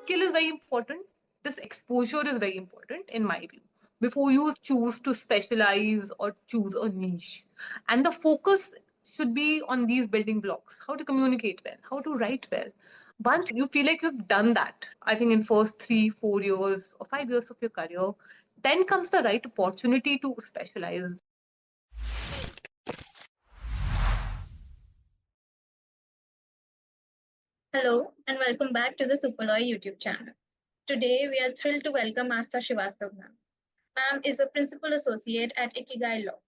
skill is very important. This exposure is very important in my view. Before you choose to specialize or choose a niche. And the focus should be on these building blocks: how to communicate well, how to write well. Once you feel like you've done that, I think in first 3 4 years or 5 years of your career, then comes the right opportunity to specialize. Hello and welcome back to the Superloy YouTube channel. Today we are thrilled to welcome Astha Srivastava ma'am. Ma'am is a principal associate at Ikigai Law.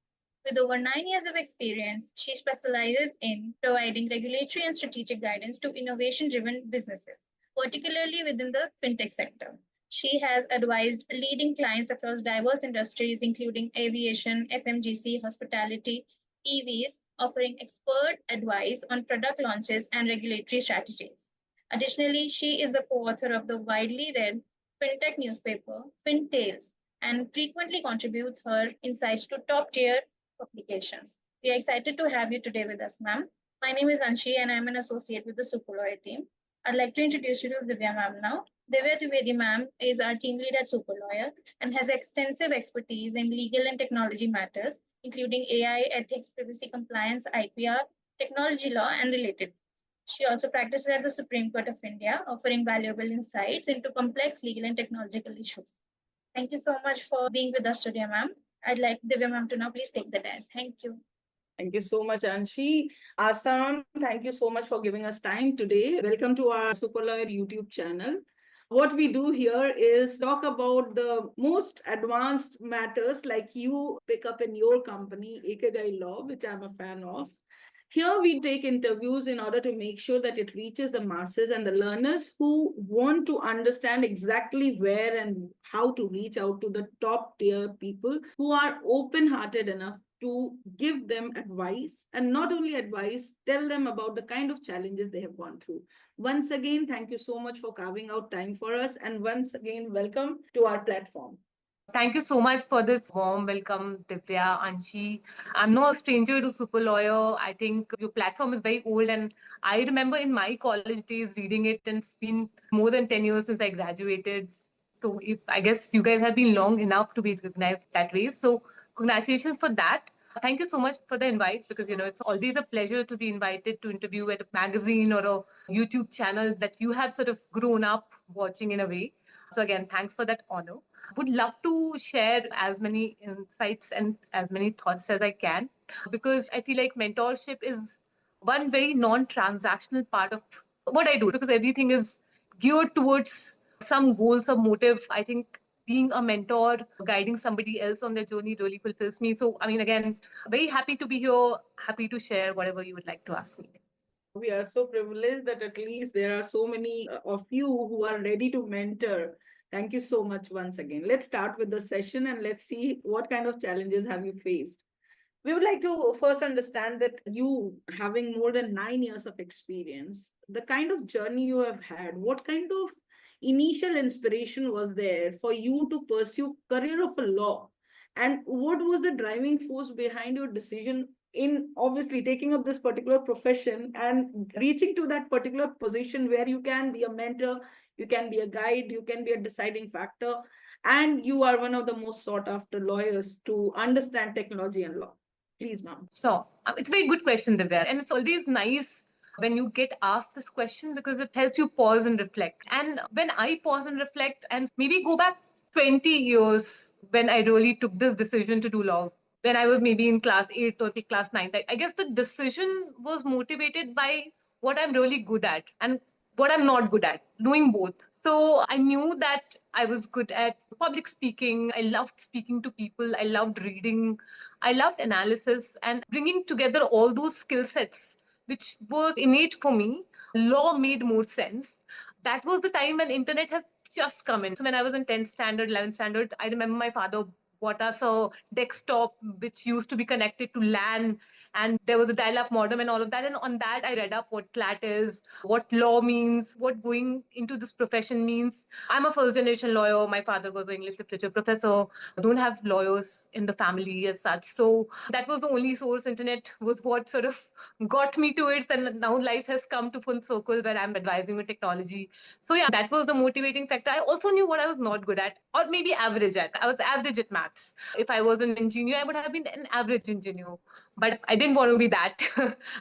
With over 9 years of experience, she specializes in providing regulatory and strategic guidance to innovation-driven businesses, particularly within the fintech sector. She has advised leading clients across diverse industries, including aviation, FMGC, hospitality, EVs, offering expert advice on product launches and regulatory strategies. Additionally, she is the co-author of the widely read fintech newspaper, FinTales, and frequently contributes her insights to top-tier publications. We are excited to have you today with us, ma'am. My name is Anshi, and I'm an associate with the Superlawyer team. I'd like to introduce you to Divya ma'am now. Divya Trivedi ma'am is our team lead at Superlawyer and has extensive expertise in legal and technology matters, including AI, ethics, privacy compliance, IPR, technology law, and related. She also practices at the Supreme Court of India, offering valuable insights into complex legal and technological issues. Thank you so much for being with us today, ma'am. I'd like Divya ma'am to now please take the dance. Thank you. Thank you so much, Anshi. Assam, thank you so much for giving us time today. Welcome to our Super Lawyer YouTube channel. What we do here is talk about the most advanced matters like you pick up in your company, Ikigai Law, which I'm a fan of. Here we take interviews in order to make sure that it reaches the masses and the learners who want to understand exactly where and how to reach out to the top tier people who are open-hearted enough to give them advice, and not only advice, tell them about the kind of challenges they have gone through. Once again, thank you so much for carving out time for us. And once again, welcome to our platform. Thank you so much for this warm welcome, Divya, Anshi. I'm no stranger to Super Lawyer. I think your platform is very old, and I remember in my college days reading it, and it's been more than 10 years since I graduated. So if I guess you guys have been long enough to be recognized that way. So congratulations for that. Thank you so much for the invite, because it's always a pleasure to be invited to interview at a magazine or a YouTube channel that you have sort of grown up watching in a way. So again, thanks for that honor. Would love to share as many insights and as many thoughts as I can, because I feel like mentorship is one very non-transactional part of what I do, because everything is geared towards some goals or motive. I think being a mentor, guiding somebody else on their journey really fulfills me. So, I mean, again, very happy to be here, happy to share whatever you would like to ask me. We are so privileged that at least there are so many of you who are ready to mentor. Thank you so much once again. Let's start with the session and let's see what kind of challenges have you faced. We would like to first understand that you, having more than 9 years of experience, the kind of journey you have had, what kind of initial inspiration was there for you to pursue career of a law? And what was the driving force behind your decision in obviously taking up this particular profession and reaching to that particular position where you can be a mentor, you can be a guide, you can be a deciding factor, and you are one of the most sought after lawyers to understand technology and law? Please, ma'am. Sure. It's a very good question, Divya. And it's always nice when you get asked this question, because it helps you pause and reflect. And when I pause and reflect and maybe go back 20 years when I really took this decision to do law, when I was maybe in class 8th or class 9th, I guess the decision was motivated by what I'm really good at and what I'm not good at, doing both. So I knew that I was good at public speaking. I loved speaking to people. I loved reading. I loved analysis, and bringing together all those skill sets, which was innate for me. Law made more sense. That was the time when internet has just come in. So when I was in 10th standard, 11th standard, I remember my father bought us a desktop which used to be connected to LAN, And there was a dial-up modem and all of that. And on that, I read up what CLAT is, what law means, what going into this profession means. I'm a first generation lawyer. My father was an English literature professor. I don't have lawyers in the family as such. So that was the only source. Internet was what sort of got me to it. And now life has come to full circle where I'm advising with technology. So yeah, that was the motivating factor. I also knew what I was not good at, or maybe average at. I was average at maths. If I was an engineer, I would have been an average engineer. But I didn't want to be that.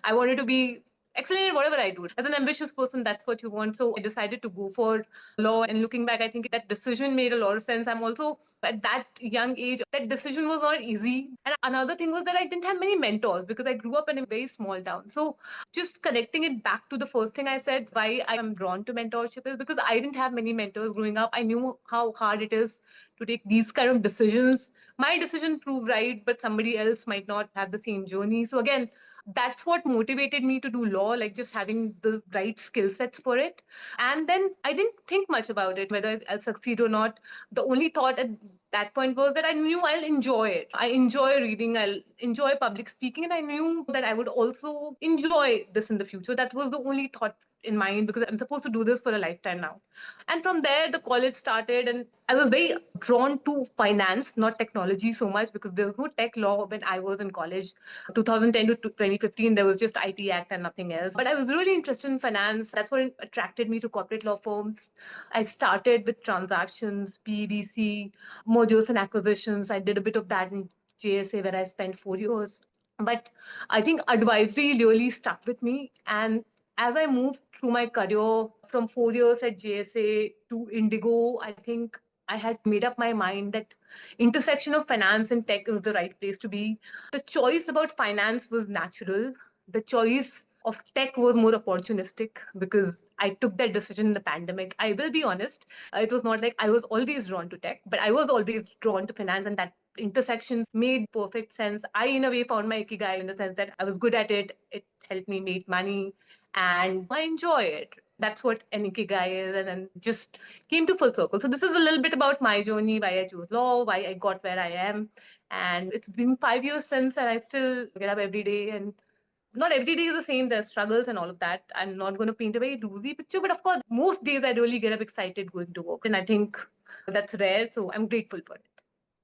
I wanted to be excellent in whatever I do. As an ambitious person, that's what you want. So I decided to go for law. And looking back, I think that decision made a lot of sense. I'm also at that young age, that decision was not easy. And another thing was that I didn't have many mentors because I grew up in a very small town. So just connecting it back to the first thing I said, why I am drawn to mentorship is because I didn't have many mentors growing up. I knew how hard it is to take these kind of decisions. My decision proved right, but somebody else might not have the same journey. So again, that's what motivated me to do law, like just having the right skill sets for it. And then I didn't think much about it, whether I'll succeed or not. The only thought at that point was that I knew I'll enjoy it. I enjoy reading, I'll enjoy public speaking, and I knew that I would also enjoy this in the future. That was the only thought in mind because I'm supposed to do this for a lifetime now. And from there, the college started, and I was very drawn to finance, not technology so much, because there was no tech law when I was in college. 2010 to 2015, there was just IT Act and nothing else. But I was really interested in finance. That's what attracted me to corporate law firms. I started with transactions, PBC, mergers and acquisitions. I did a bit of that in JSA where I spent 4 years. But I think advisory really stuck with me. And as I moved through my career from 4 years at JSA to Indigo, I think I had made up my mind that intersection of finance and tech is the right place to be. The choice about finance was natural. The choice of tech was more opportunistic because I took that decision in the pandemic. I will be honest, it was not like I was always drawn to tech, but I was always drawn to finance, and that intersection made perfect sense. I, in a way, found my ikigai in the sense that I was good at it. It helped me make money and I enjoy it. That's what an ikigai is, and then just came to full circle. So this is a little bit about my journey, why I chose law, why I got where I am. And it's been 5 years since, and I still get up every day. And not every day is the same. There's struggles and all of that. I'm not going to paint a very rosy picture, but of course, most days I really get up excited going to work. And I think that's rare. So I'm grateful for it.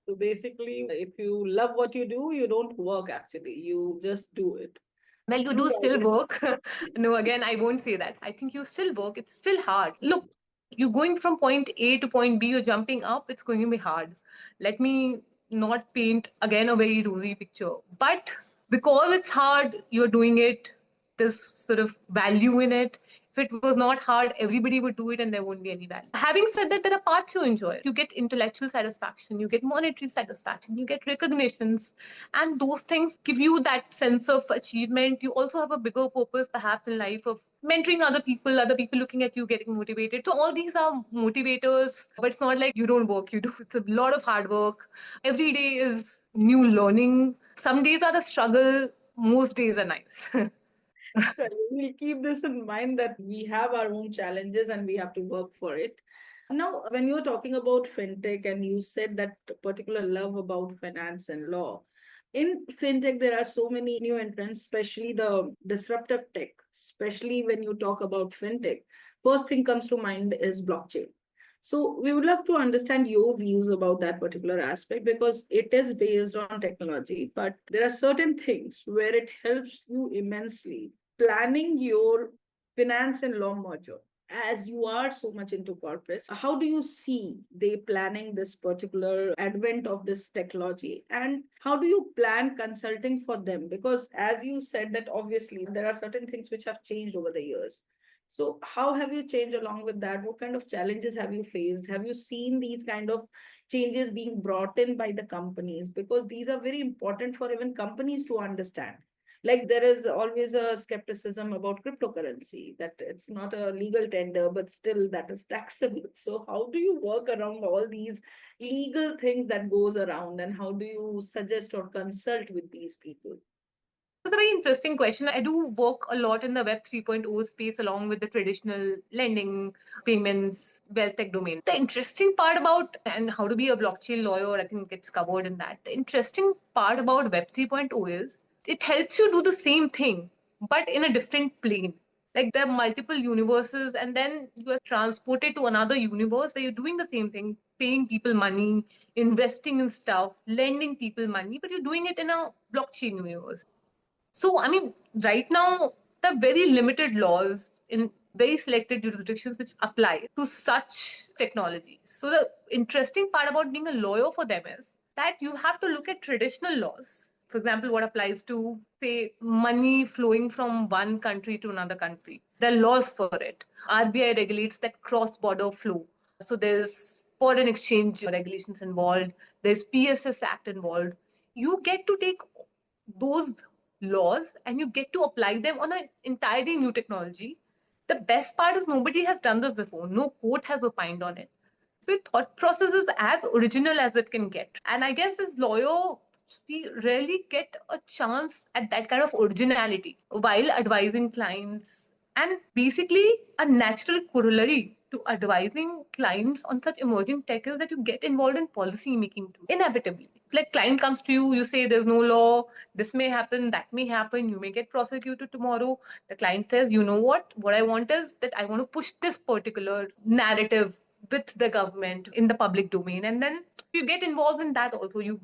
So basically, if you love what you do, you don't work actually, you just do it. Well, you do still work. No, again, I won't say that. I think you still work. It's still hard. Look, you're going from point A to point B, you're jumping up, it's going to be hard. Let me not paint again a very rosy picture. But because it's hard, you're doing it, there's sort of value in it. If it was not hard, everybody would do it and there won't be any value. Having said that, there are parts you enjoy. You get intellectual satisfaction, you get monetary satisfaction, you get recognitions, and those things give you that sense of achievement. You also have a bigger purpose perhaps in life of mentoring other people looking at you getting motivated. So all these are motivators, but it's not like you don't work, you do. It's a lot of hard work. Every day is new learning. Some days are a struggle, most days are nice. So we'll keep this in mind that we have our own challenges and we have to work for it. Now, when you're talking about fintech and you said that particular love about finance and law, in fintech, there are so many new entrants, especially the disruptive tech, especially when you talk about fintech. First thing comes to mind is blockchain. So we would love to understand your views about that particular aspect because it is based on technology, but there are certain things where it helps you immensely planning your finance and law merger. As you are so much into corporates, how do you see they planning this particular advent of this technology, and how do you plan consulting for them? Because as you said that obviously there are certain things which have changed over the years. So how have you changed along with that? What kind of challenges have you faced? Have you seen these kind of changes being brought in by the companies? Because these are very important for even companies to understand. Like there is always a skepticism about cryptocurrency, that it's not a legal tender, but still that is taxable. So how do you work around all these legal things that goes around, and how do you suggest or consult with these people? It's a very interesting question. I do work a lot in the Web 3.0 space along with the traditional lending, payments, wealth tech domain. The interesting part about and how to be a blockchain lawyer, I think it's covered in that. The interesting part about Web 3.0 is it helps you do the same thing, but in a different plane. Like there are multiple universes, and then you are transported to another universe where you're doing the same thing, paying people money, investing in stuff, lending people money, but you're doing it in a blockchain universe. So, I mean, right now, there are very limited laws in very selected jurisdictions which apply to such technologies. So, the interesting part about being a lawyer for them is that you have to look at traditional laws. For example, what applies to, say, money flowing from one country to another country. There are laws for it. RBI regulates that cross border flow. So, there's foreign exchange regulations involved, there's PSS Act involved. You get to take those laws and you get to apply them on an entirely new technology. The best part is nobody has done this before. No court has opined on it. So your thought process is as original as it can get. And I guess as lawyer, we rarely get a chance at that kind of originality while advising clients. And basically, a natural corollary to advising clients on such emerging tech is that you get involved in policy making too, inevitably. Like client comes to you, you say there's no law, this may happen, that may happen, you may get prosecuted tomorrow. The client says, you know what I want is that I want to push this particular narrative with the government in the public domain. And then you get involved in that also. You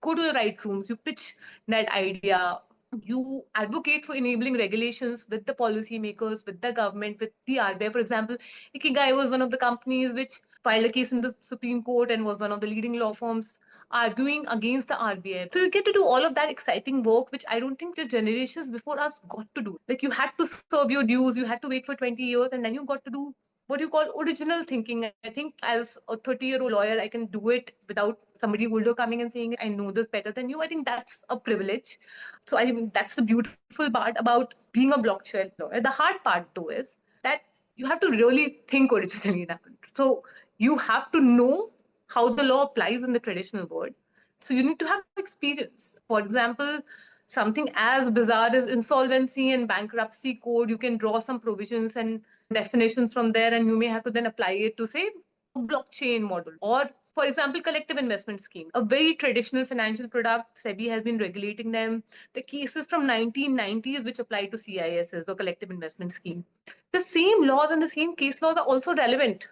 go to the right rooms, you pitch that idea, you advocate for enabling regulations with the policymakers, with the government, with the RBI. For example, Ikigai was one of the companies which filed a case in the Supreme Court and was one of the leading law firms arguing against the RBI. So you get to do all of that exciting work, which I don't think the generations before us got to do. Like you had to serve your dues, you had to wait for 20 years, and then you got to do what you call original thinking. I think as a 30-year-old lawyer, I can do it without somebody older coming and saying, I know this better than you. I think that's a privilege. So I think that's the beautiful part about being a blockchain lawyer. The hard part, though, is that you have to really think originally now. So you have to know how the law applies in the traditional world. So you need to have experience. For example, something as bizarre as insolvency and bankruptcy code, you can draw some provisions and definitions from there, and you may have to then apply it to, say, a blockchain model. Or, for example, collective investment scheme, a very traditional financial product. SEBI has been regulating them. The cases from 1990s which apply to CISs or collective investment scheme. The same laws and the same case laws are also relevant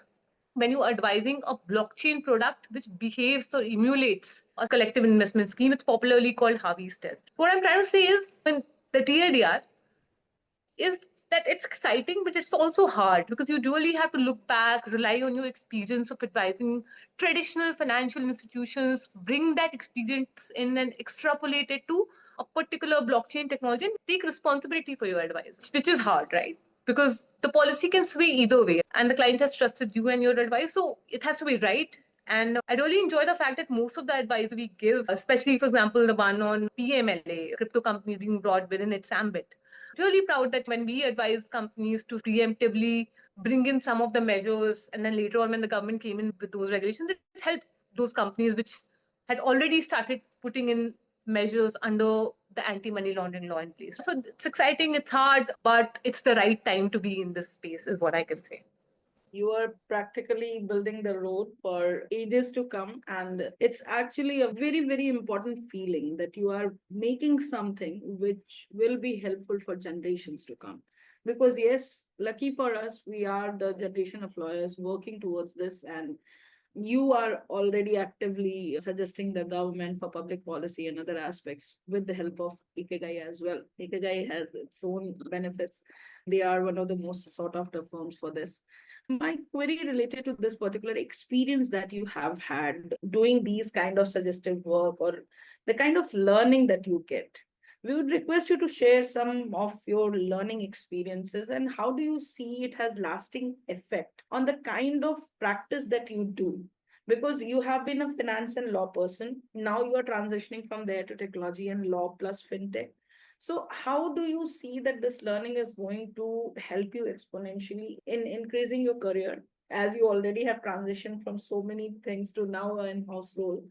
when you're advising a blockchain product which behaves or emulates a collective investment scheme. It's popularly called Harvey's test. What I'm trying to say is, when the TLDR is that it's exciting, but it's also hard because you really have to look back, rely on your experience of advising traditional financial institutions, bring that experience in and extrapolate it to a particular blockchain technology and take responsibility for your advice, which is hard, right? Because the policy can sway either way, and the client has trusted you and your advice, so it has to be right. And I really enjoy the fact that most of the advice we give, especially, for example, the one on PMLA, crypto companies being brought within its ambit, really proud that when we advised companies to preemptively bring in some of the measures, and then later on when the government came in with those regulations, it helped those companies which had already started putting in measures under the anti-money laundering law in place. So it's exciting, it's hard, but it's the right time to be in this space is what I can say. You are practically building the road for ages to come. And it's actually a very, very important feeling that you are making something which will be helpful for generations to come. Because, yes, lucky for us, we are the generation of lawyers working towards this. And you are already actively suggesting the government for public policy and other aspects with the help of Ikigai as well. Ikigai has its own benefits. They are one of the most sought after firms for this. My query related to this particular experience that you have had doing these kind of suggestive work or the kind of learning that you get. We would request you to share some of your learning experiences and how do you see it has lasting effect on the kind of practice that you do? Because you have been a finance and law person. Now you are transitioning from there to technology and law plus fintech. So how do you see that this learning is going to help you exponentially in increasing your career as you already have transitioned from so many things to now an in-house role?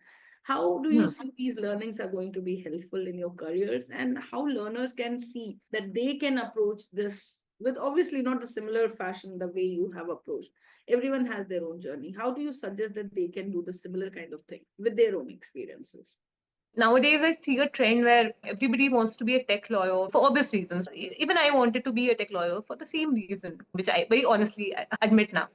How do you see these learnings are going to be helpful in your careers and how learners can see that they can approach this with obviously not a similar fashion the way you have approached? Everyone has their own journey. How do you suggest that they can do the similar kind of thing with their own experiences? Nowadays, I see a trend where everybody wants to be a tech lawyer for obvious reasons. Even I wanted to be a tech lawyer for the same reason, which I very honestly admit now.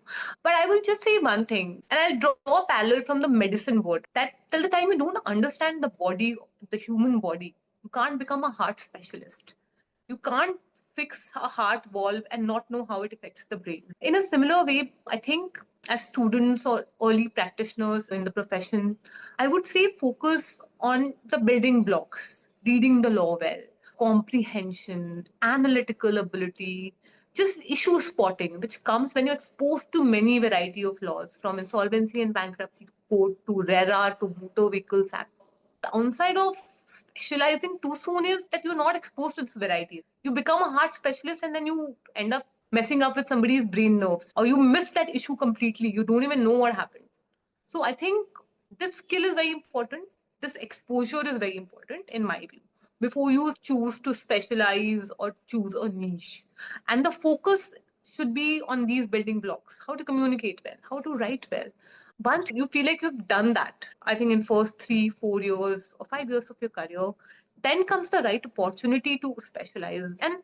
But I will just say one thing, and I'll draw a parallel from the medicine world that till the time you don't understand the body, the human body, you can't become a heart specialist. You can't fix a heart valve and not know how it affects the brain. In a similar way, I think as students or early practitioners in the profession, I would say focus on the building blocks, reading the law well, comprehension, analytical ability, just issue spotting, which comes when you're exposed to many variety of laws, from insolvency and bankruptcy code to RERA to Motor Vehicles Act. The downside of specializing too soon is that you're not exposed to this variety. You become a heart specialist and then you end up messing up with somebody's brain nerves, or you miss that issue completely. You don't even know what happened. So I think this skill is very important. This exposure is very important in my view. Before you choose to specialize or choose a niche. And the focus should be on these building blocks: how to communicate well, how to write well. Once you feel like you've done that, I think in first 3, 4 years or 5 years of your career, then comes the right opportunity to specialize. And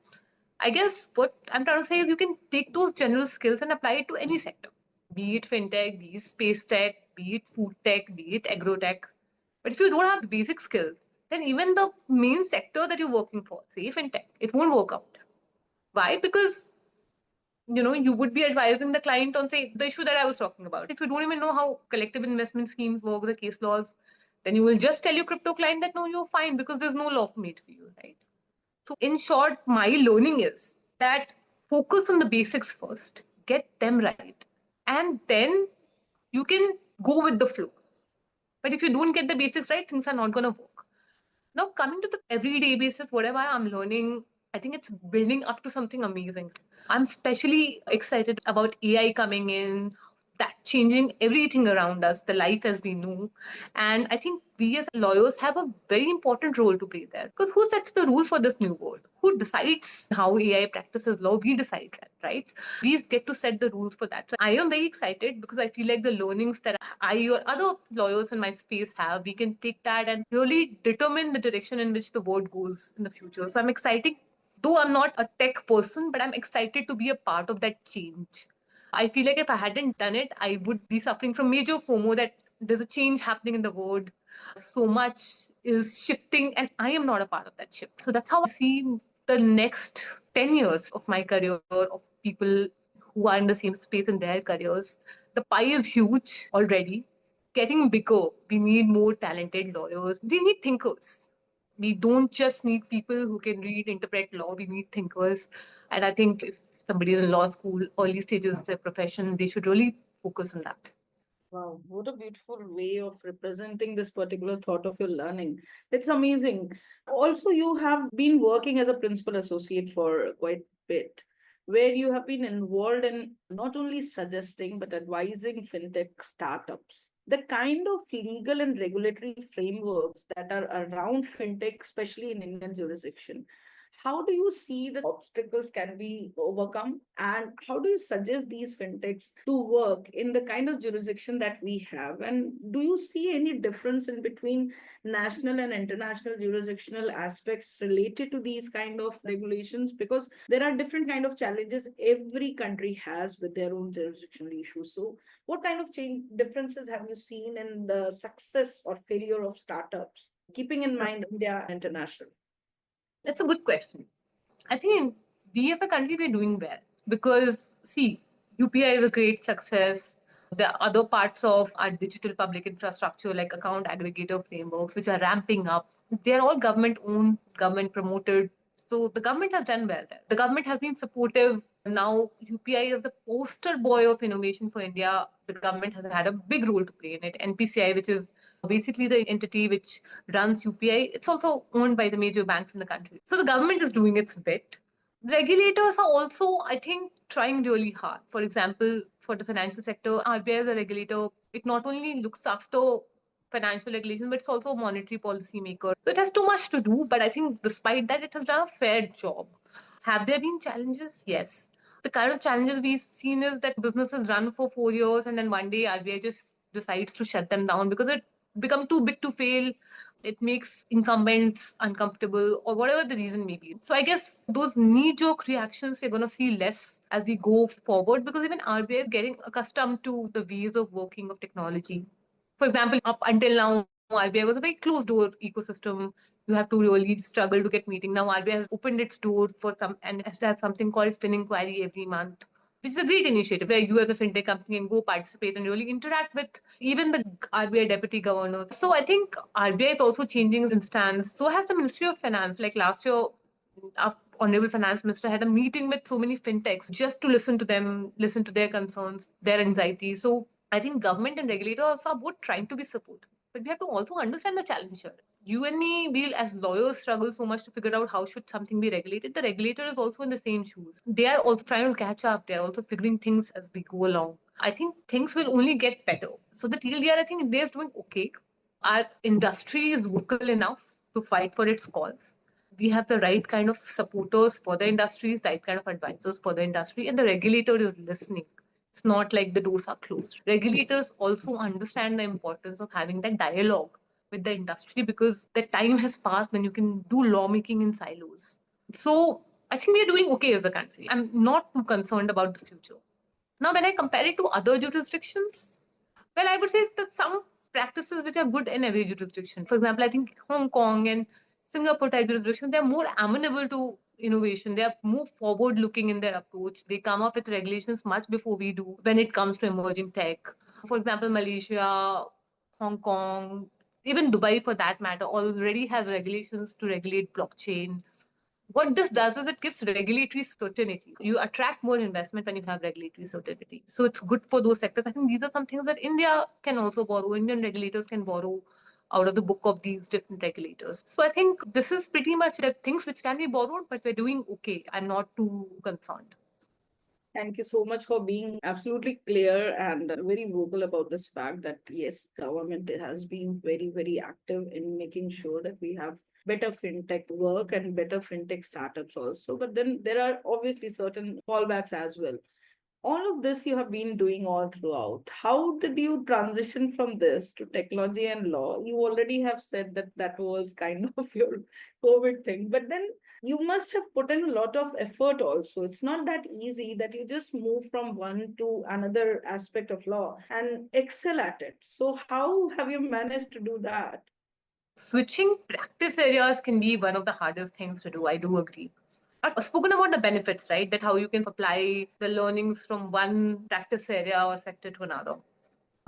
I guess what I'm trying to say is you can take those general skills and apply it to any sector, be it fintech, be it space tech, be it food tech, be it agro tech. But if you don't have the basic skills, then even the main sector that you're working for, say fintech, it won't work out. Why? Because you would be advising the client on, say, the issue that I was talking about. If you don't even know how collective investment schemes work, the case laws, then you will just tell your crypto client that no, you're fine because there's no law made for you, right? So, in short, my learning is that focus on the basics first, get them right, and then you can go with the flow. But if you don't get the basics right, things are not going to work. Now, coming to the everyday basis, whatever I'm learning, I think it's building up to something amazing. I'm especially excited about AI coming in, that changing everything around us, the life as we know. And I think we as lawyers have a very important role to play there. Because who sets the rule for this new world? Who decides how AI practices law? We decide that, right? We get to set the rules for that. So I am very excited because I feel like the learnings that I or other lawyers in my space have, we can take that and really determine the direction in which the world goes in the future. So I'm excited. Though I'm not a tech person, but I'm excited to be a part of that change. I feel like if I hadn't done it, I would be suffering from major FOMO that there's a change happening in the world. So much is shifting, and I am not a part of that shift. So that's how I see the next 10 years of my career, of people who are in the same space in their careers. The pie is huge already, getting bigger. We need more talented lawyers. We need thinkers. We don't just need people who can read, interpret law. We need thinkers. And I think if somebody is in law school, early stages of their profession, they should really focus on that. Wow, what a beautiful way of representing this particular thought of your learning. It's amazing. Also, you have been working as a principal associate for quite a bit, where you have been involved in not only suggesting but advising fintech startups. The kind of legal and regulatory frameworks that are around fintech, especially in Indian jurisdiction, how do you see the obstacles can be overcome, and how do you suggest these fintechs to work in the kind of jurisdiction that we have? And do you see any difference in between national and international jurisdictional aspects related to these kind of regulations? Because there are different kind of challenges every country has with their own jurisdictional issues. So what kind of change differences have you seen in the success or failure of startups, keeping in mind India international? That's a good question. I think we as a country, we're doing well because, see, UPI is a great success. There are other parts of our digital public infrastructure, like account aggregator frameworks, which are ramping up. They're all government owned, government promoted. So the government has done well there. The government has been supportive. Now, UPI is the poster boy of innovation for India. The government has had a big role to play in it. NPCI, which is basically the entity which runs UPI, it's also owned by the major banks in the country. So the government is doing its bit. Regulators are also, I think, trying really hard. For example, for the financial sector, RBI as a regulator, it not only looks after financial regulation, but it's also a monetary policy maker. So it has too much to do, but I think despite that, it has done a fair job. Have there been challenges? Yes. The kind of challenges we've seen is that businesses run for 4 years and then one day RBI just decides to shut them down because it become too big to fail. It makes incumbents uncomfortable or whatever the reason may be. So I guess those knee-jerk reactions we're going to see less as we go forward, because even RBI is getting accustomed to the ways of working of technology. For example, up until now, RBI was a very closed door ecosystem. You have to really struggle to get meeting. Now RBI has opened its door for some, and it has something called Fin Inquiry every month, which is a great initiative where you as a fintech company can go participate and really interact with even the RBI deputy governors. So I think RBI is also changing its stance. So has the Ministry of Finance. Like last year, our Honorable Finance Minister had a meeting with so many fintechs just to listen to them, listen to their concerns, their anxieties. So I think government and regulators are both trying to be supportive, but we have to also understand the challenge here. You and me, we as lawyers struggle so much to figure out how should something be regulated. The regulator is also in the same shoes. They are also trying to catch up. They are also figuring things as we go along. I think things will only get better. So the TLDR, I think India is doing okay. Our industry is vocal enough to fight for its cause. We have the right kind of supporters for the industries, the right kind of advisors for the industry, and the regulator is listening. It's not like the doors are closed. Regulators also understand the importance of having that dialogue with the industry, because the time has passed when you can do lawmaking in silos. So I think we are doing okay as a country. I'm not too concerned about the future. Now, when I compare it to other jurisdictions, well, I would say that some practices which are good in every jurisdiction. For example, I think Hong Kong and Singapore type jurisdictions, they're more amenable to innovation. They are more forward looking in their approach. They come up with regulations much before we do when it comes to emerging tech. For example, Malaysia, Hong Kong, even Dubai for that matter, already has regulations to regulate blockchain. What this does is it gives regulatory certainty. You attract more investment when you have regulatory certainty. So it's good for those sectors. I think these are some things that India can also borrow. Indian regulators can borrow out of the book of these different regulators. So I think this is pretty much the things which can be borrowed, but we're doing okay. I'm not too concerned. Thank you so much for being absolutely clear and very vocal about this fact that yes, government has been very, very active in making sure that we have better fintech work and better fintech startups also. But then there are obviously certain fallbacks as well. All of this you have been doing all throughout. How did you transition from this to technology and law? You already have said that that was kind of your COVID thing, but then you must have put in a lot of effort also. It's not that easy that you just move from one to another aspect of law and excel at it. So, how have you managed to do that? Switching practice areas can be one of the hardest things to do. I do agree. I've spoken about the benefits, right? That how you can apply the learnings from one practice area or sector to another.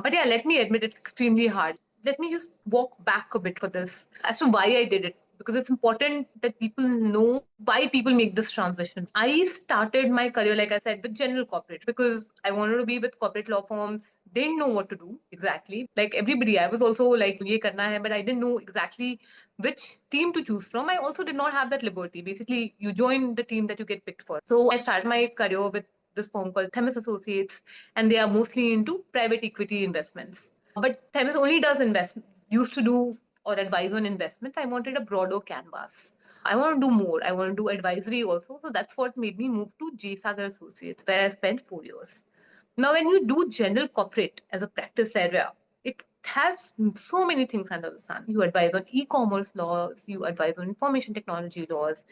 But yeah, let me admit it's extremely hard. Let me just walk back a bit for this as to why I did it, because it's important that people know why people make this transition. I started my career, like I said, with general corporate because I wanted to be with corporate law firms. Didn't know what to do exactly. Like everybody, I was also like, ye karna hai, but I didn't know exactly which team to choose from. I also did not have that liberty. Basically, you join the team that you get picked for. So I started my career with this firm called Themis Associates, and they are mostly into private equity investments. But Themis only does investment, used to do or advise on investments. I wanted a broader canvas. I want to do more. I want to do advisory also. So that's what made me move to J Sagar Associates, where I spent 4 years. Now, when you do general corporate as a practice area, it has so many things under the sun. You advise on e-commerce laws, you advise on information technology laws.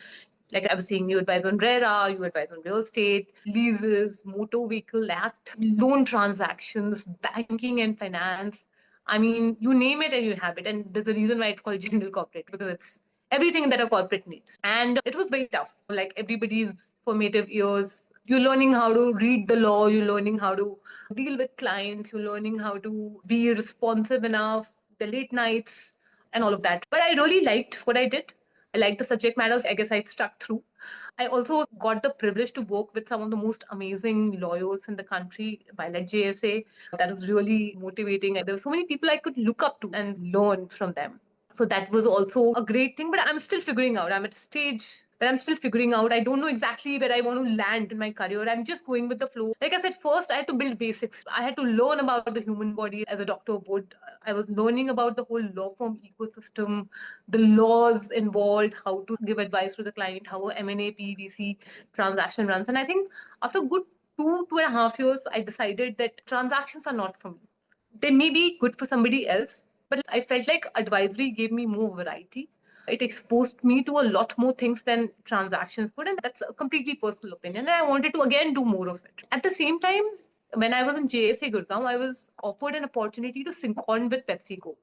Like I was saying, you advise on RERA, you advise on real estate, leases, motor vehicle act, loan transactions, banking and finance. I mean, you name it and you have it. And there's a reason why it's called general corporate, because it's everything that a corporate needs. And it was very tough. Like everybody's formative years, you're learning how to read the law, you're learning how to deal with clients, you're learning how to be responsive enough, the late nights, and all of that. But I really liked what I did. I liked the subject matters. I guess I stuck through. I also got the privilege to work with some of the most amazing lawyers in the country while at JSA. That was really motivating. There were so many people I could look up to and learn from them. So that was also a great thing, but I'm still figuring out. I'm at a stage where I'm still figuring out. I don't know exactly where I want to land in my career. I'm just going with the flow. Like I said, first I had to build basics. I had to learn about the human body as a doctor would. I was learning about the whole law firm ecosystem, the laws involved, how to give advice to the client, how a M&A PVC transaction runs. And I think after a good 2.5 years, I decided that transactions are not for me. They may be good for somebody else, But I felt like advisory gave me more variety. It exposed me to a lot more things than transactions could, and that's a completely personal opinion. And I wanted to again do more of it. At the same time, when I was in JSA Gurgaon, I was offered an opportunity to sync on with PepsiCo.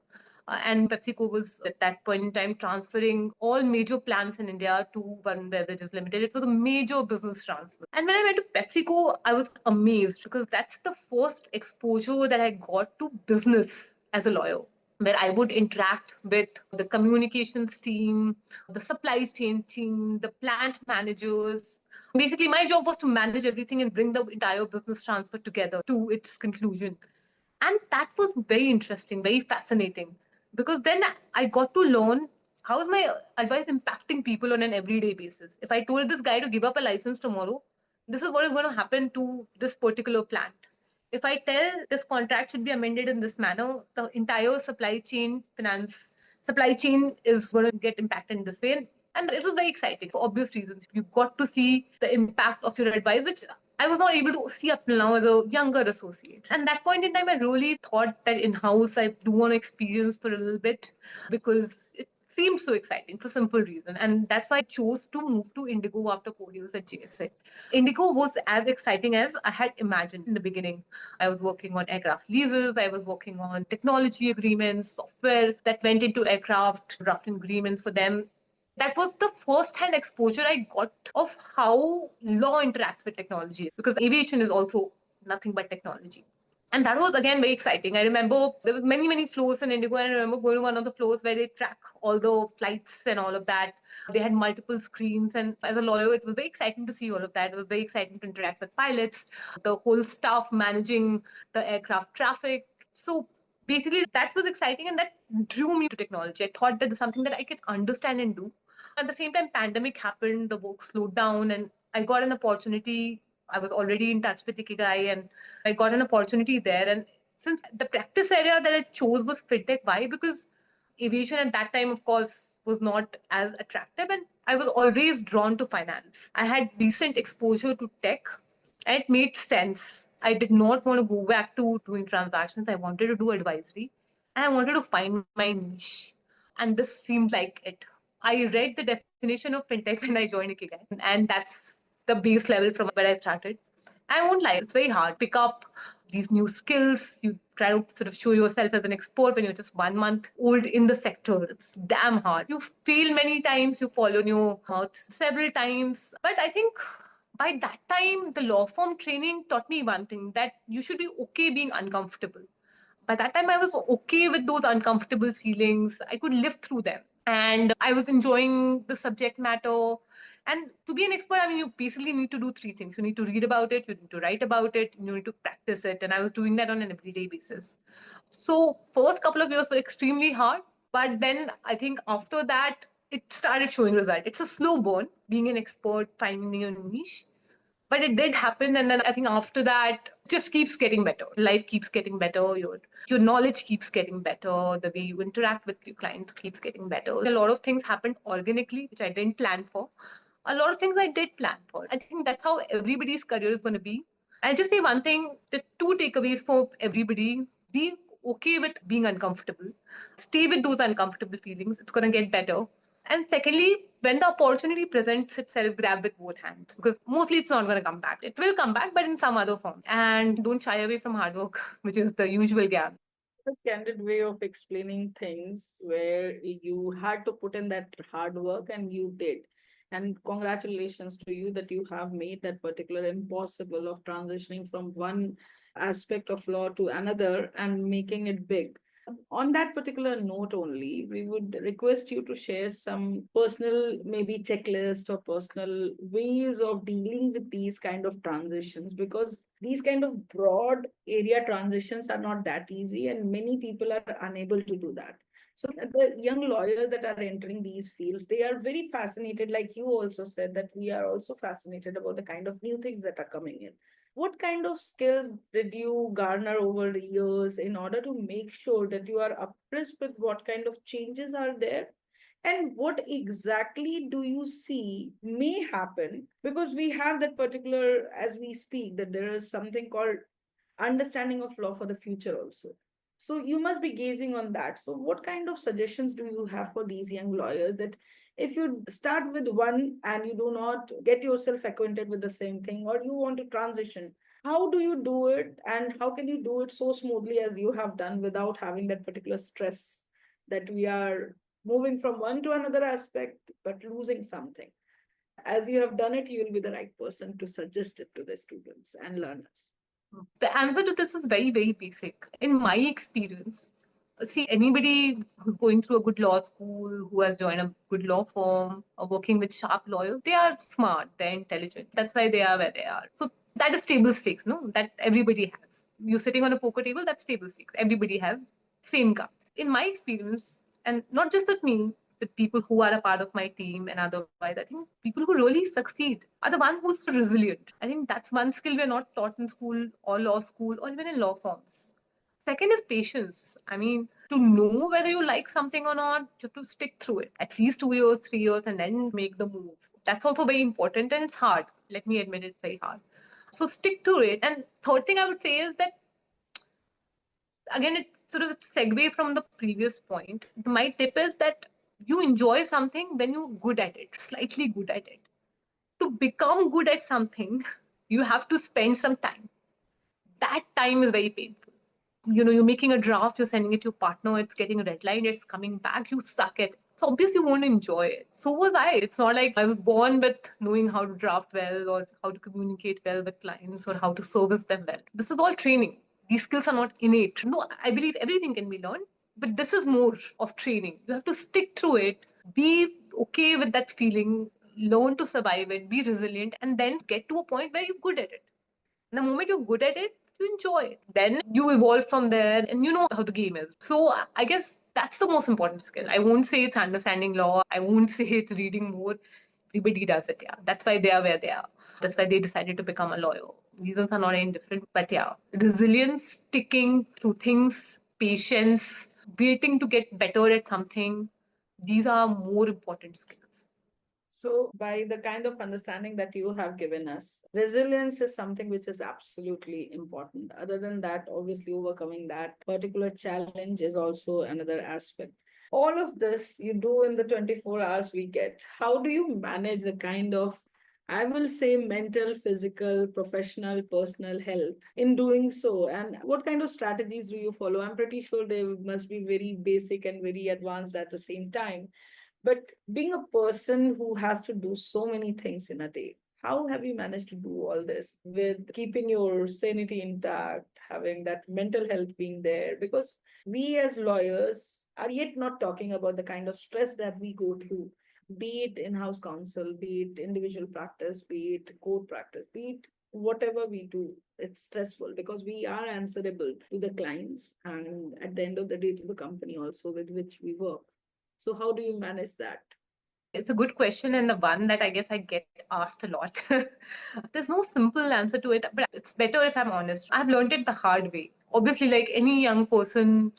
And PepsiCo was at that point in time transferring all major plants in India to Varun Beverages Limited. It was a major business transfer. And when I went to PepsiCo, I was amazed because that's the first exposure that I got to business as a lawyer, where I would interact with the communications team, the supply chain team, the plant managers. Basically, my job was to manage everything and bring the entire business transfer together to its conclusion. And that was very interesting, very fascinating, because then I got to learn how is my advice impacting people on an everyday basis. If I told this guy to give up a license tomorrow, this is what is going to happen to this particular plant. If I tell this contract should be amended in this manner, the entire supply chain is going to get impacted in this way. And it was very exciting for obvious reasons. You got to see the impact of your advice, which I was not able to see up till now as a younger associate. And that point in time, I really thought that in house, I do want to experience for a little bit because it seemed so exciting for simple reason. And that's why I chose to move to Indigo after 4 years at JSA. Indigo was as exciting as I had imagined in the beginning. I was working on aircraft leases, I was working on technology agreements, software that went into aircraft, drafting agreements for them. That was the first hand exposure I got of how law interacts with technology, because aviation is also nothing but technology. And that was again very exciting. I remember there was many floors in Indigo, and I remember going to one of the floors where they track all the flights and all of that. They had multiple screens, and as a lawyer, it was very exciting to see all of that. It was very exciting to interact with pilots, the whole staff managing the aircraft traffic. So basically, that was exciting, and that drew me to technology. I thought that is something that I could understand and do. At the same time, pandemic happened, the work slowed down, and I got an opportunity. I was already in touch with Ikigai, and I got an opportunity there. And since the practice area that I chose was fintech, why? Because aviation at that time, of course, was not as attractive, and I was always drawn to finance. I had decent exposure to tech, and it made sense. I did not want to go back to doing transactions. I wanted to do advisory, and I wanted to find my niche. And this seemed like it. I read the definition of fintech when I joined Ikigai, and that's the base level from where I started. I won't lie, it's very hard. Pick up these new skills. You try to sort of show yourself as an expert when you're just 1 month old in the sector. It's damn hard. You fail many times, you fall on your mouth several times. But I think by that time, the law firm training taught me one thing, that you should be okay being uncomfortable. By that time, I was okay with those uncomfortable feelings. I could live through them. And I was enjoying the subject matter. And to be an expert, I mean, you basically need to do three things. You need to read about it, you need to write about it, you need to practice it. And I was doing that on an everyday basis. So first couple of years were extremely hard. But then I think after that, it started showing result. It's a slow burn, being an expert, finding your niche, but it did happen. And then I think after that it just keeps getting better. Life keeps getting better, your knowledge keeps getting better, the way you interact with your clients keeps getting better. A lot of things happened organically which I didn't plan for. A lot of things I did plan for. I think that's how everybody's career is going to be. I'll just say one thing, the two takeaways for everybody: be okay with being uncomfortable, stay with those uncomfortable feelings, it's going to get better. And secondly, when the opportunity presents itself, grab with both hands, because mostly it's not going to come back. It will come back, but in some other form. And don't shy away from hard work, which is the usual gap. A candid way of explaining things where you had to put in that hard work and you did. And congratulations to you that you have made that particular impossible of transitioning from one aspect of law to another and making it big. On that particular note only, we would request you to share some personal, maybe checklist or personal ways of dealing with these kind of transitions, because these kind of broad area transitions are not that easy and many people are unable to do that. So the young lawyers that are entering these fields, they are very fascinated, like you also said, that we are also fascinated about the kind of new things that are coming in. What kind of skills did you garner over the years in order to make sure that you are apprised with what kind of changes are there? And what exactly do you see may happen? Because we have that particular, as we speak, that there is something called understanding of law for the future also. So you must be gazing on that. So what kind of suggestions do you have for these young lawyers, that if you start with one and you do not get yourself acquainted with the same thing, or you want to transition, how do you do it, and how can you do it so smoothly as you have done without having that particular stress that we are moving from one to another aspect but losing something? As you have done it, you will be the right person to suggest it to the students and learners. The answer to this is very, very basic. In my experience, see, anybody who's going through a good law school, who has joined a good law firm, or working with sharp lawyers, they are smart, they're intelligent. That's why they are where they are. So that is table stakes, no? That everybody has. You're sitting on a poker table, that's table stakes. Everybody has same cards. In my experience, and not just with me, with people who are a part of my team and otherwise, I think people who really succeed are the one who's resilient. I think that's one skill we're not taught in school or law school or even in law firms. Second is patience. I mean, to know whether you like something or not, you have to stick through it at least 2 years, 3 years, and then make the move. That's also very important, and it's hard. Let me admit it's very hard. So stick to it. And third thing I would say is that, again, it sort of segue from the previous point. My tip is that you enjoy something when you're good at it, slightly good at it. To become good at something, you have to spend some time. That time is very painful. You're making a draft, you're sending it to your partner, it's getting a deadline, it's coming back, you suck at it. So obviously you won't enjoy it. So was I. It's not like I was born with knowing how to draft well or how to communicate well with clients or how to service them well. This is all training. These skills are not innate. No, I believe everything can be learned, but this is more of training. You have to stick through it, be okay with that feeling, learn to survive it, be resilient, and then get to a point where you're good at it. The moment you're good at it, you enjoy it. Then you evolve from there and you know how the game is. So I guess that's the most important skill. I won't say it's understanding law. I won't say it's reading more. Everybody does it, yeah. That's why they are where they are. That's why they decided to become a lawyer. Reasons are not any different. But yeah, resilience, sticking through things, patience, waiting to get better at something, these are more important skills. So, by the kind of understanding that you have given us, resilience is something which is absolutely important. Other than that, obviously, overcoming that particular challenge is also another aspect. All of this you do in the 24 hours we get. How do you manage the kind of, I will say, mental, physical, professional, personal health in doing so? And what kind of strategies do you follow? I'm pretty sure they must be very basic and very advanced at the same time. But being a person who has to do so many things in a day, how have you managed to do all this with keeping your sanity intact, having that mental health being there? Because we as lawyers are yet not talking about the kind of stress that we go through, be it in-house counsel, be it individual practice, be it court practice, be it whatever we do. It's stressful because we are answerable to the clients and at the end of the day to the company also with which we work. So how do you manage that? It's a good question, and the one that I guess I get asked a lot. There's no simple answer to it, but it's better if I'm honest. I've learned it the hard way. Obviously, like any young person,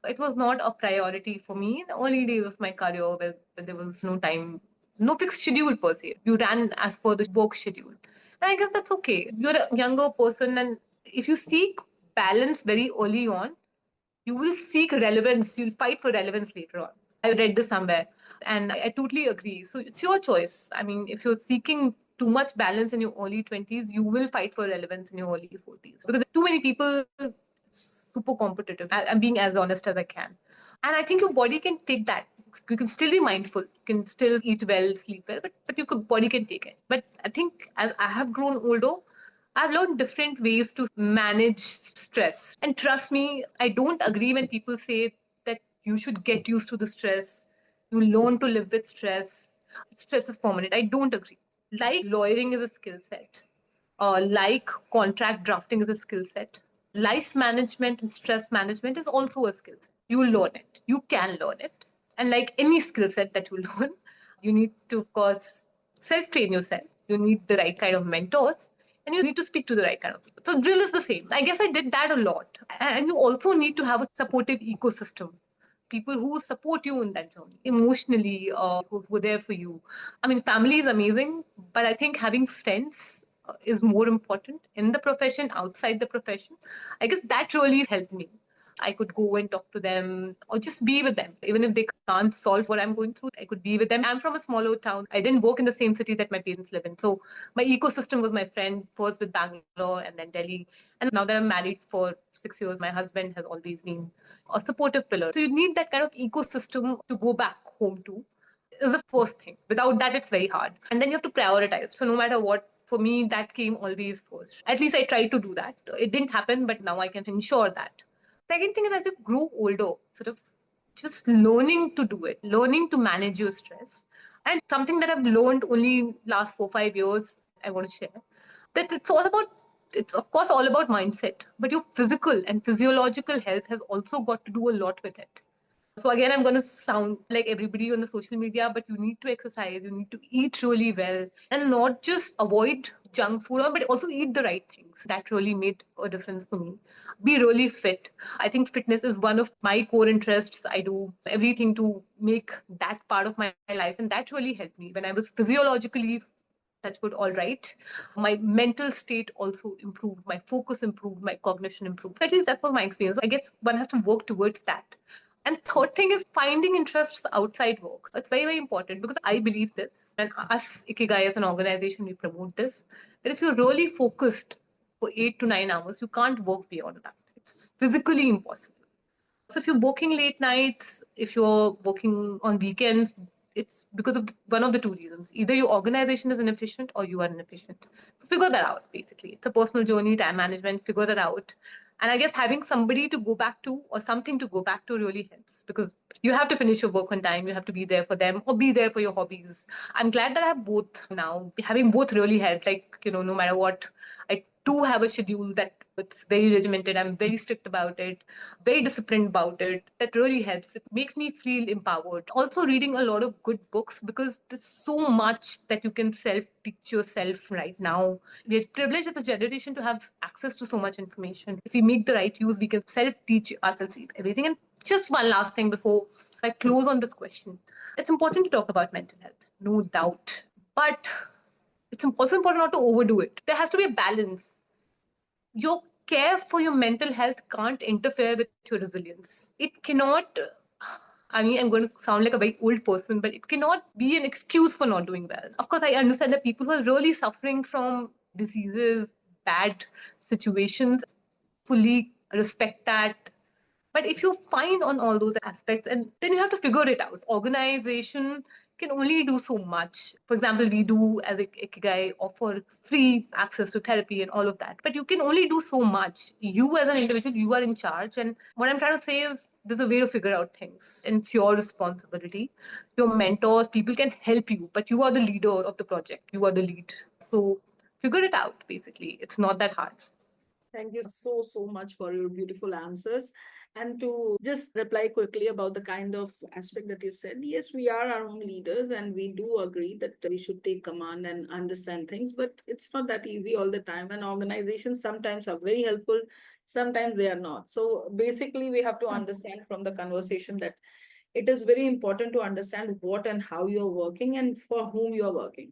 it was not a priority for me in the early days of my career where there was no time, no fixed schedule per se. You ran as per the work schedule. And I guess that's okay. You're a younger person, and if you seek balance very early on, you will seek relevance. You'll fight for relevance later on. I read this somewhere and I totally agree. So it's your choice. I mean, if you're seeking too much balance in your early 20s, you will fight for relevance in your early 40s because too many people, super competitive. I'm being as honest as I can. And I think your body can take that. You can still be mindful. You can still eat well, sleep well, but your body can take it. But I think as I have grown older, I've learned different ways to manage stress. And trust me, I don't agree when people say that you should get used to the stress. You learn to live with stress. Stress is permanent. I don't agree. Like lawyering is a skill set, like contract drafting is a skill set. Life management and stress management is also a skill. You learn it. You can learn it. And like any skill set that you learn, you need to, of course, self train yourself. You need the right kind of mentors and you need to speak to the right kind of people. So drill is the same. I guess I did that a lot. And you also need to have a supportive ecosystem. People who support you in that journey emotionally, who are there for you. I mean, family is amazing, but I think having friends is more important in the profession, outside the profession. I guess that really helped me. I could go and talk to them or just be with them. Even if they can't solve what I'm going through, I could be with them. I'm from a smaller town. I didn't work in the same city that my parents live in. So my ecosystem was my friend, first with Bangalore and then Delhi. And now that I'm married for 6 years, my husband has always been a supportive pillar. So you need that kind of ecosystem to go back home to is the first thing. Without that, it's very hard. And then you have to prioritize. So no matter what, for me, that came always first. At least I tried to do that. It didn't happen, but now I can ensure that. Second thing is as you grow older, sort of just learning to do it, learning to manage your stress. And something that I've learned only last 4 5 years, I want to share, that it's of course all about mindset, but your physical and physiological health has also got to do a lot with it. So again, I'm going to sound like everybody on the social media, but you need to exercise, you need to eat really well and not just avoid junk food, but also eat the right things. That really made a difference for me. Be really fit. I think fitness is one of my core interests. I do everything to make that part of my life. And that really helped me when I was physiologically touch wood, all right. My mental state also improved, my focus improved, my cognition improved. At least that was my experience. I guess one has to work towards that. And third thing is finding interests outside work. It's very, very important because I believe this, and us, Ikigai as an organization, we promote this, that if you're really focused for 8 to 9 hours, you can't work beyond that. It's physically impossible. So if you're working late nights, if you're working on weekends, it's because of one of the two reasons. Either your organization is inefficient or you are inefficient. So figure that out, basically. It's a personal journey, time management, figure that out. And I guess having somebody to go back to or something to go back to really helps because you have to finish your work on time. You have to be there for them or be there for your hobbies. I'm glad that I have both now. Having both really helps. Like, no matter what, I do have a schedule that it's very regimented. I'm very strict about it, very disciplined about it. That really helps. It makes me feel empowered. Also, reading a lot of good books because there's so much that you can self teach yourself right now. We're privileged as a generation to have access to so much information. If we make the right use, we can self teach ourselves everything. And just one last thing before I close on this question. It's important to talk about mental health, no doubt. But it's also important not to overdo it. There has to be a balance. Your care for your mental health can't interfere with your resilience. It cannot, I mean, I'm going to sound like a very old person, but it cannot be an excuse for not doing well. Of course, I understand that people who are really suffering from diseases, bad situations, fully respect that. But if you find on all those aspects, and then you have to figure it out. Organization can only do so much. For example, we do as a Ikigai offer free access to therapy and all of that. But you can only do so much. You as an individual, you are in charge. And what I'm trying to say is there's a way to figure out things. And it's your responsibility. Your mentors, people can help you, but you are the leader of the project. You are the lead. So figure it out, basically. It's not that hard. Thank you so, so much for your beautiful answers. And to just reply quickly about the kind of aspect that you said, yes, we are our own leaders and we do agree that we should take command and understand things, but it's not that easy all the time. And organizations sometimes are very helpful, sometimes they are not. So basically, we have to understand from the conversation that it is very important to understand what and how you're working and for whom you're working.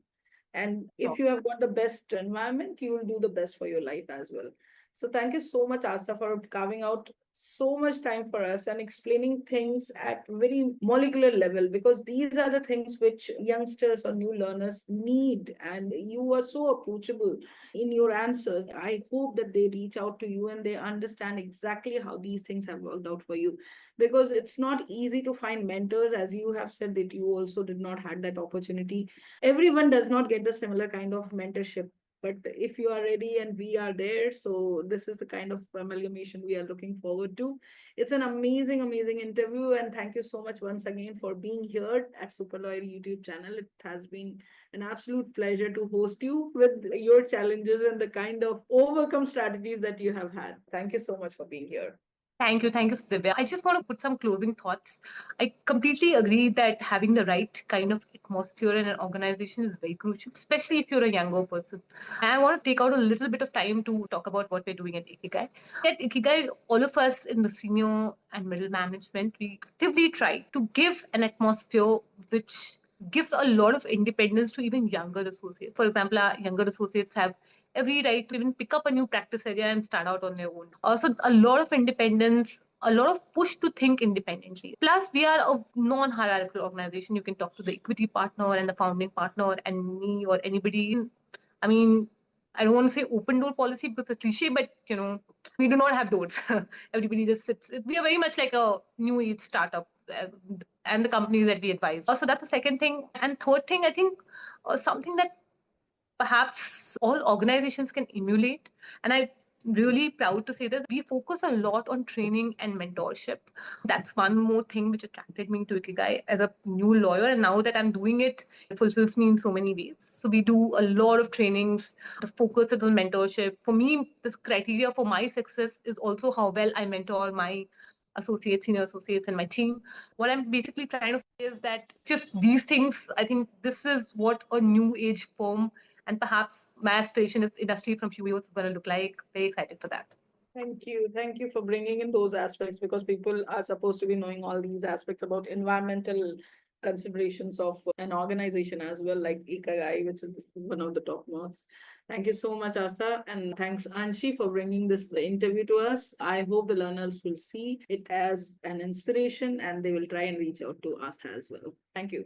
And if you have got the best environment, you will do the best for your life as well. So thank you so much, Astha, for carving out so much time for us and explaining things at very molecular level, because these are the things which youngsters or new learners need. And you are so approachable in your answers. I hope that they reach out to you and they understand exactly how these things have worked out for you, because it's not easy to find mentors. As you have said that you also did not had that opportunity. Everyone does not get the similar kind of mentorship, but if you are ready and we are there, so this is the kind of amalgamation we are looking forward to. It's an amazing, amazing interview, and thank you so much once again for being here at Super Loyal YouTube channel. It has been an absolute pleasure to host you with your challenges and the kind of overcome strategies that you have had. Thank you so much for being here. Thank you, Divya. I just want to put some closing thoughts. I completely agree that having the right kind of atmosphere in an organization is very crucial, especially if you're a younger person. And I want to take out a little bit of time to talk about what we're doing at Ikigai. At Ikigai, all of us in the senior and middle management, we actively try to give an atmosphere which gives a lot of independence to even younger associates. For example, our younger associates have every right to even pick up a new practice area and start out on their own. Also, a lot of independence a lot of push to think independently. Plus, we are a non-hierarchical organization. You can talk to the equity partner and the founding partner and me or anybody. I mean, I don't want to say open door policy because it's a cliche, but we do not have doors. Everybody just sits. We are very much like a new age startup, and the companies that we advise. So that's the second thing. And third thing, I think something that perhaps all organizations can emulate. And I'm really proud to say that we focus a lot on training and mentorship. That's one more thing which attracted me to Ikigai as a new lawyer. And now that I'm doing it, it fulfills me in so many ways. So we do a lot of trainings. The focus is on mentorship. For me, the criteria for my success is also how well I mentor my associates, senior associates, and my team. What I'm basically trying to say is that just these things, I think this is what a new age firm and perhaps my aspiration is industry from few years is going to look like. Very excited for that. Thank you. Thank you for bringing in those aspects, because people are supposed to be knowing all these aspects about environmental considerations of an organization as well, like Ikigai, which is one of the top notes. Thank you so much, Astha. And thanks, Anshi, for bringing this interview to us. I hope the learners will see it as an inspiration and they will try and reach out to Astha as well. Thank you.